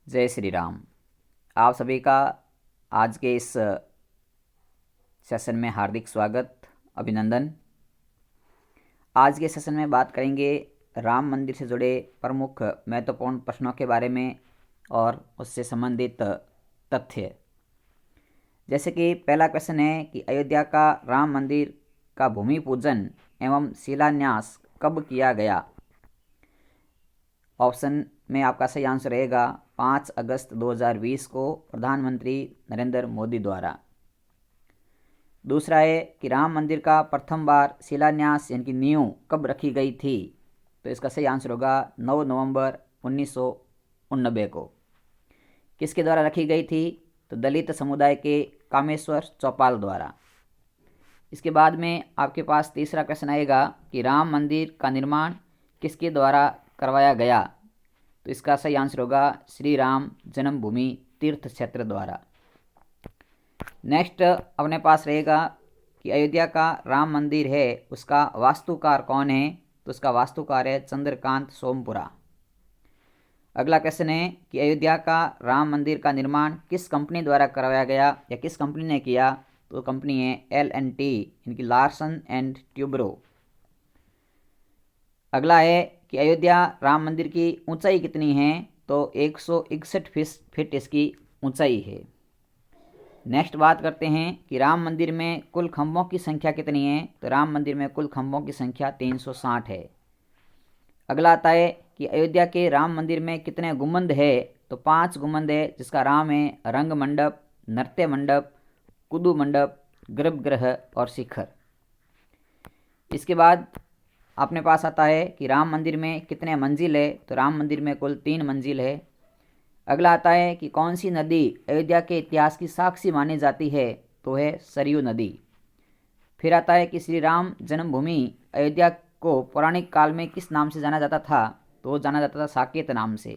जय श्री राम। आप सभी का आज के इस सेशन में हार्दिक स्वागत, अभिनंदन। आज के सेशन में बात करेंगे राम मंदिर से जुड़े प्रमुख महत्वपूर्ण प्रश्नों के बारे में और उससे संबंधित तथ्य। जैसे कि पहला क्वेश्चन है कि अयोध्या का राम मंदिर का भूमि पूजन एवं शिलान्यास कब किया गया। ऑप्शन में आपका सही आंसर रहेगा 5 अगस्त 2020 को प्रधानमंत्री नरेंद्र मोदी द्वारा। दूसरा है कि राम मंदिर का प्रथम बार शिलान्यास यानी कि नींव कब रखी गई थी। तो इसका सही आंसर होगा 9 नवंबर 1989 को। किसके द्वारा रखी गई थी? तो दलित समुदाय के कामेश्वर चौपाल द्वारा। इसके बाद में आपके पास तीसरा क्वेश्चन आएगा कि राम मंदिर का निर्माण किसके द्वारा करवाया गया। तो इसका सही आंसर होगा श्री राम जन्मभूमि तीर्थ क्षेत्र द्वारा। नेक्स्ट अपने पास रहेगा कि अयोध्या का राम मंदिर है उसका वास्तुकार कौन है। तो उसका वास्तुकार है चंद्रकांत सोमपुरा। अगला क्वेश्चन है कि अयोध्या का राम मंदिर का निर्माण किस कंपनी द्वारा करवाया गया या किस कंपनी ने किया। तो कंपनी है L&T इनकी लार्सन एंड ट्यूब्रो। अगला है कि अयोध्या राम मंदिर की ऊंचाई कितनी है। तो 161 फीट इसकी ऊंचाई है। नेक्स्ट बात करते हैं कि राम मंदिर में कुल खंभों की संख्या कितनी है। तो राम मंदिर में कुल खंभों की संख्या 360 है। अगला आता है कि अयोध्या के राम मंदिर में कितने गुंबद है। तो 5 गुंबद है, जिसका नाम है रंग मंडप, नृत्य मंडप, कुदू मंडप, गर्भगृह और शिखर। इसके बाद अपने पास आता है कि राम मंदिर में कितने मंजिल है। तो राम मंदिर में कुल 3 मंजिल है। अगला आता है कि कौन सी नदी अयोध्या के इतिहास की साक्षी मानी जाती है। तो है सरयू नदी। फिर आता है कि श्री राम जन्मभूमि अयोध्या को पौराणिक काल में किस नाम से जाना जाता था। तो जाना जाता था साकेत नाम से।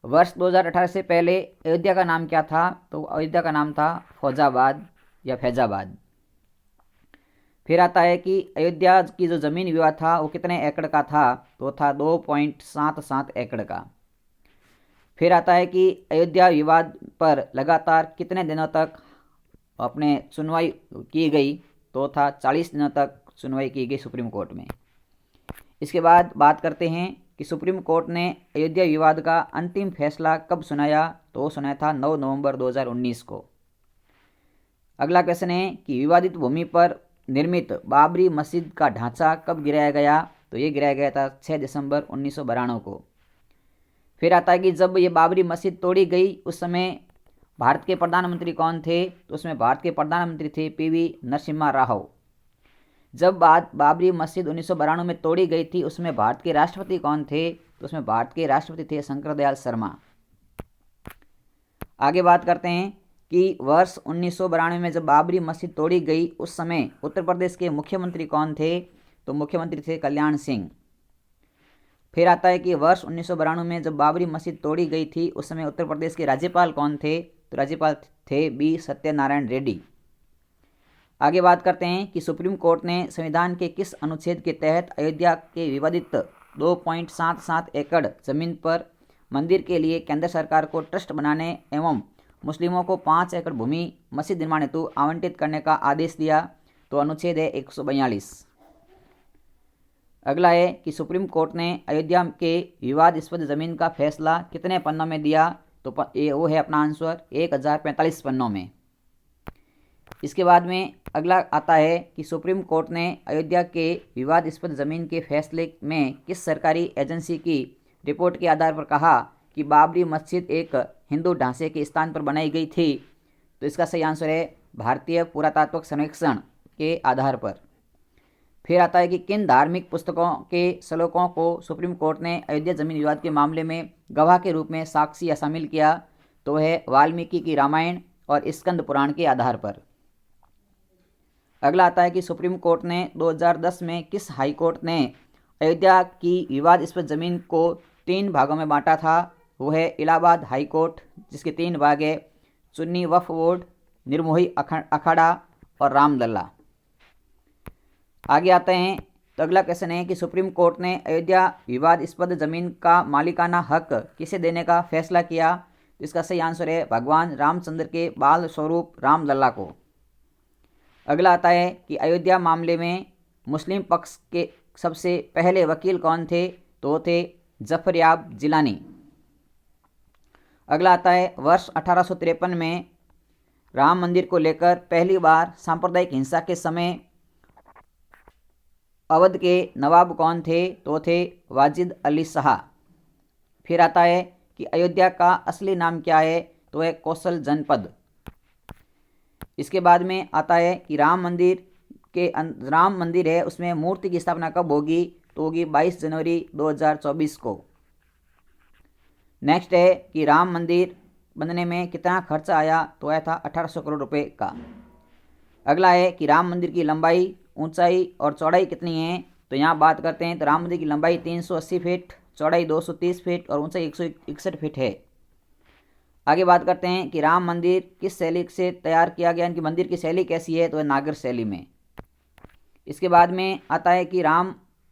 वर्ष 2018 से पहले अयोध्या का नाम क्या था। तो अयोध्या का नाम था फौजाबाद या फैजाबाद। फिर आता है कि अयोध्या की जो ज़मीन विवाद था वो कितने एकड़ का था। तो था 2.77 एकड़ का। फिर आता है कि अयोध्या विवाद पर लगातार कितने दिनों तक अपने सुनवाई की गई। तो था 40 दिनों तक सुनवाई की गई सुप्रीम कोर्ट में। इसके बाद बात करते हैं कि सुप्रीम कोर्ट ने अयोध्या विवाद का अंतिम फैसला कब सुनाया। तो वो सुनाया था 9 नवंबर 2019 को। अगला क्वेश्चन है कि विवादित भूमि पर निर्मित बाबरी मस्जिद का ढांचा कब गिराया गया। तो ये गिराया गया था 6 दिसंबर 1992 को। फिर आता है कि जब ये बाबरी मस्जिद तोड़ी गई उस समय भारत के प्रधानमंत्री कौन थे। तो उसमें भारत के प्रधानमंत्री थे PV नरसिम्हा राव। जब बाबरी मस्जिद 1992 में तोड़ी गई थी उसमें भारत के राष्ट्रपति कौन थे। तो उसमें भारत के राष्ट्रपति थे शंकरदयाल शर्मा। आगे बात करते हैं कि वर्ष 1992 में जब बाबरी मस्जिद तोड़ी गई उस समय उत्तर प्रदेश के मुख्यमंत्री कौन थे। तो मुख्यमंत्री थे कल्याण सिंह। फिर आता है कि वर्ष 1992 में जब बाबरी मस्जिद तोड़ी गई थी उस समय उत्तर प्रदेश के राज्यपाल कौन थे। तो राज्यपाल थे B सत्यनारायण रेड्डी। आगे बात करते हैं कि सुप्रीम कोर्ट ने संविधान के किस अनुच्छेद के तहत अयोध्या के विवादित 2.77 एकड़ जमीन पर मंदिर के लिए केंद्र सरकार को ट्रस्ट बनाने एवं मुस्लिमों को 5 एकड़ भूमि मस्जिद निर्माण हेतु आवंटित करने का आदेश दिया। तो अनुच्छेद है 142। अगला है कि सुप्रीम कोर्ट ने अयोध्या के विवादास्पद जमीन का फैसला कितने पन्नों में दिया। तो वो है अपना आंसर 1045 पन्नों में। इसके बाद में अगला आता है कि सुप्रीम कोर्ट ने अयोध्या के विवादास्पद जमीन के फैसले में किस सरकारी एजेंसी की रिपोर्ट के आधार पर कहा कि बाबरी मस्जिद एक हिंदू ढांचे के स्थान पर बनाई गई थी। तो इसका सही आंसर है भारतीय पुरातात्विक सर्वेक्षण के आधार पर। फिर आता है कि किन धार्मिक पुस्तकों के श्लोकों को सुप्रीम कोर्ट ने अयोध्या जमीन विवाद के मामले में गवाह के रूप में साक्षी या शामिल किया। तो है वाल्मीकि की रामायण और स्कंद पुराण के आधार पर। अगला आता है कि सुप्रीम कोर्ट ने 2010 में किस हाई कोर्ट ने अयोध्या की विवादास्पद जमीन को 3 भागों में बांटा था। वो है इलाहाबाद हाई कोर्ट, जिसके 3 भाग है सुन्नी वक्फ बोर्ड, निर्मोही अखाड़ा और रामलला। आगे आते हैं तो अगला क्वेश्चन है कि सुप्रीम कोर्ट ने अयोध्या विवादास्पद जमीन का मालिकाना हक किसे देने का फैसला किया? तो इसका सही आंसर है भगवान रामचंद्र के बाल स्वरूप रामलला को। अगला आता है कि अयोध्या मामले में मुस्लिम पक्ष के सबसे पहले वकील कौन थे? तो वो थे जफर याब जिलानी। अगला आता है वर्ष 1853 में राम मंदिर को लेकर पहली बार सांप्रदायिक हिंसा के समय अवध के नवाब कौन थे? तो थे वाजिद अली शाह। फिर आता है कि अयोध्या का असली नाम क्या है? तो है कौशल जनपद। इसके बाद में आता है कि राम मंदिर है उसमें मूर्ति की स्थापना कब होगी? तो होगी 22 जनवरी 2024 को। नेक्स्ट है कि राम मंदिर बनने में कितना खर्चा आया? तो आया था 1800 करोड़ रुपए का। अगला है कि राम मंदिर की लंबाई, ऊंचाई और चौड़ाई कितनी है? तो यहाँ बात करते हैं तो राम मंदिर की लंबाई 380 फीट, चौड़ाई 230 फीट और ऊंचाई 161 फीट है। आगे बात करते हैं कि राम मंदिर किस शैली से तैयार किया गया, इनकी मंदिर की शैली कैसी है? तो है नागर शैली में। इसके बाद में आता है कि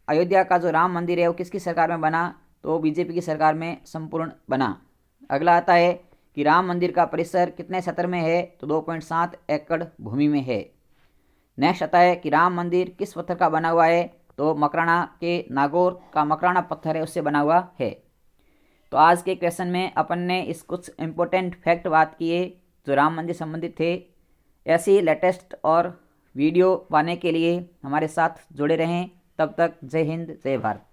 अयोध्या का जो राम मंदिर है वो किसकी सरकार में बना? तो बीजेपी की सरकार में संपूर्ण बना। अगला आता है कि राम मंदिर का परिसर कितने क्षेत्र में है? तो 2.7 एकड़ भूमि में है। नेक्स्ट आता है कि राम मंदिर किस पत्थर का बना हुआ है? तो मकराना के नागौर का मकराना पत्थर है उससे बना हुआ है। तो आज के क्वेश्चन में अपन ने इस कुछ इम्पोर्टेंट फैक्ट बात किए जो राम मंदिर संबंधित थे। ऐसी लेटेस्ट और वीडियो पाने के लिए हमारे साथ जुड़े रहें। तब तक जय हिंद, जय भारत।